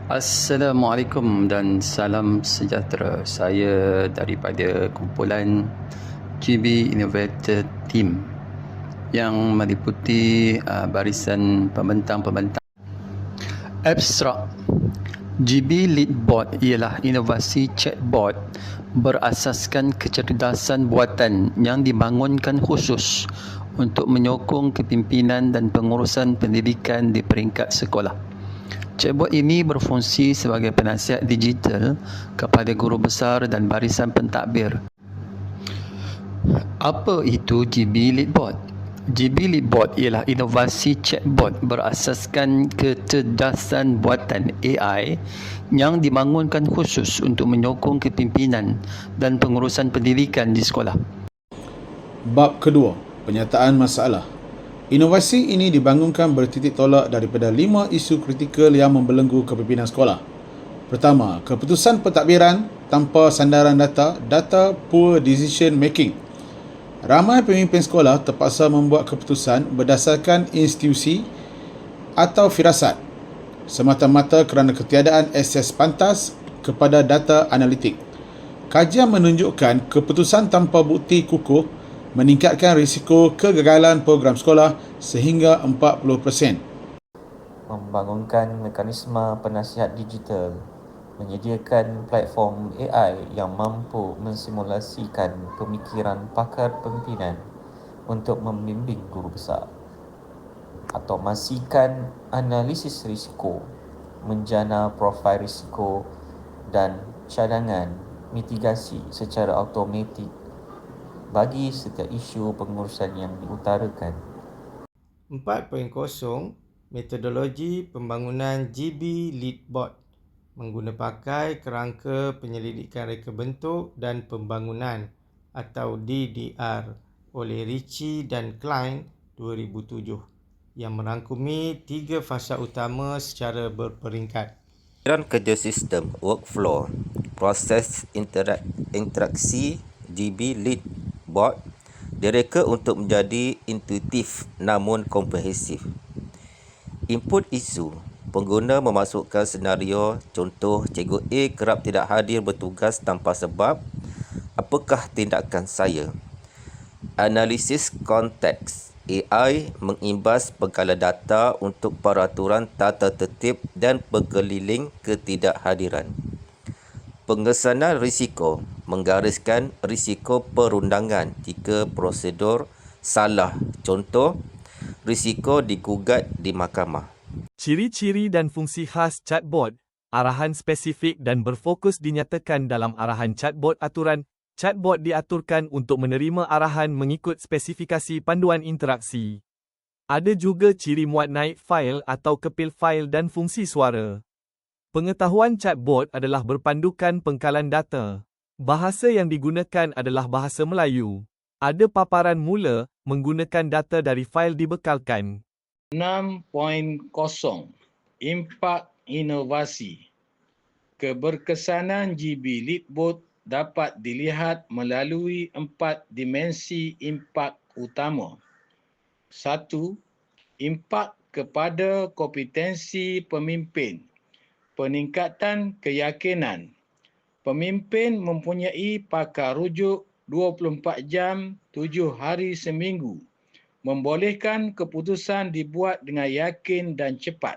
Assalamualaikum dan salam sejahtera. Saya daripada kumpulan GB Innovator Team yang meliputi barisan pembentang-pembentang. Abstrak. GB Leadbot ialah inovasi chatbot berasaskan kecerdasan buatan yang dibangunkan khusus untuk menyokong kepimpinan dan pengurusan pendidikan di peringkat sekolah. Chatbot ini berfungsi sebagai penasihat digital kepada guru besar dan barisan pentadbir. Apa itu GB Leadbot? GB Leadbot ialah inovasi chatbot berasaskan kecerdasan buatan AI yang dibangunkan khusus untuk menyokong kepimpinan dan pengurusan pendidikan di sekolah. Bab kedua, penyataan masalah. Inovasi ini dibangunkan bertitik tolak daripada 5 isu kritikal yang membelenggu kepimpinan sekolah. Pertama, keputusan pentadbiran tanpa sandaran data poor decision making. Ramai pemimpin sekolah terpaksa membuat keputusan berdasarkan institusi atau firasat semata-mata kerana ketiadaan akses pantas kepada data analitik. Kajian menunjukkan keputusan tanpa bukti kukuh meningkatkan risiko kegagalan program sekolah sehingga 40%. Membangunkan mekanisme penasihat digital, menyediakan platform AI yang mampu mensimulasikan pemikiran pakar pimpinan untuk membimbing guru besar, automasikan analisis risiko, menjana profil risiko dan cadangan mitigasi secara automatik bagi setiap isu pengurusan yang diutarakan. 4.0 Metodologi pembangunan GB Leadbot mengguna pakai kerangka penyelidikan reka bentuk dan pembangunan atau DDR oleh Ritchie dan Klein 2007 yang merangkumi 3 fasa utama secara berperingkat. Aliran kerja sistem, workflow, proses interaksi GB Leadbot direka untuk menjadi intuitif namun komprehensif. Input isu, pengguna memasukkan senario, contoh Cikgu A kerap tidak hadir bertugas tanpa sebab, apakah tindakan saya? Analisis konteks, AI mengimbas pengkalan data untuk peraturan tata tertib dan pengkeliling ketidakhadiran. Pengesanan risiko, menggariskan risiko perundangan jika prosedur salah. Contoh, risiko digugat di mahkamah. Ciri-ciri dan fungsi khas chatbot, arahan spesifik dan berfokus dinyatakan dalam arahan chatbot aturan. Chatbot diaturkan untuk menerima arahan mengikut spesifikasi panduan interaksi. Ada juga ciri muat naik fail atau kepil fail dan fungsi suara. Pengetahuan chatbot adalah berpandukan pengkalan data. Bahasa yang digunakan adalah bahasa Melayu. Ada paparan mula menggunakan data dari fail dibekalkan. 6.0 Impak inovasi. Keberkesanan GB Leadbot dapat dilihat melalui 4 dimensi impak utama. 1. Impak kepada kompetensi pemimpin. Peningkatan keyakinan. Pemimpin mempunyai pakar rujuk 24 jam, 7 hari seminggu. Membolehkan keputusan dibuat dengan yakin dan cepat.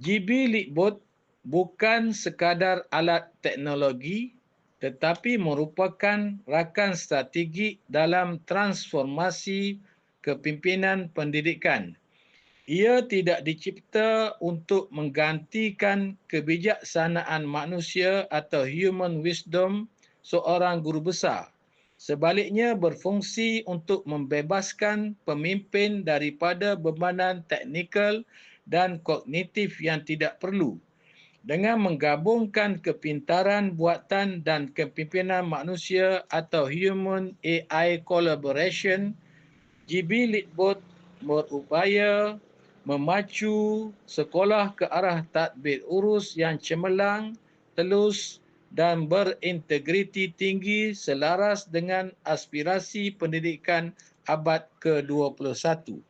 GB Leadbot bukan sekadar alat teknologi tetapi merupakan rakan strategik dalam transformasi kepimpinan pendidikan. Ia tidak dicipta untuk menggantikan kebijaksanaan manusia atau human wisdom seorang guru besar. Sebaliknya berfungsi untuk membebaskan pemimpin daripada bebanan teknikal dan kognitif yang tidak perlu. Dengan menggabungkan kepintaran buatan dan kepimpinan manusia atau human AI collaboration, GB Leadbot berupaya memacu sekolah ke arah tadbir urus yang cemerlang, telus dan berintegriti tinggi selaras dengan aspirasi pendidikan abad ke-21.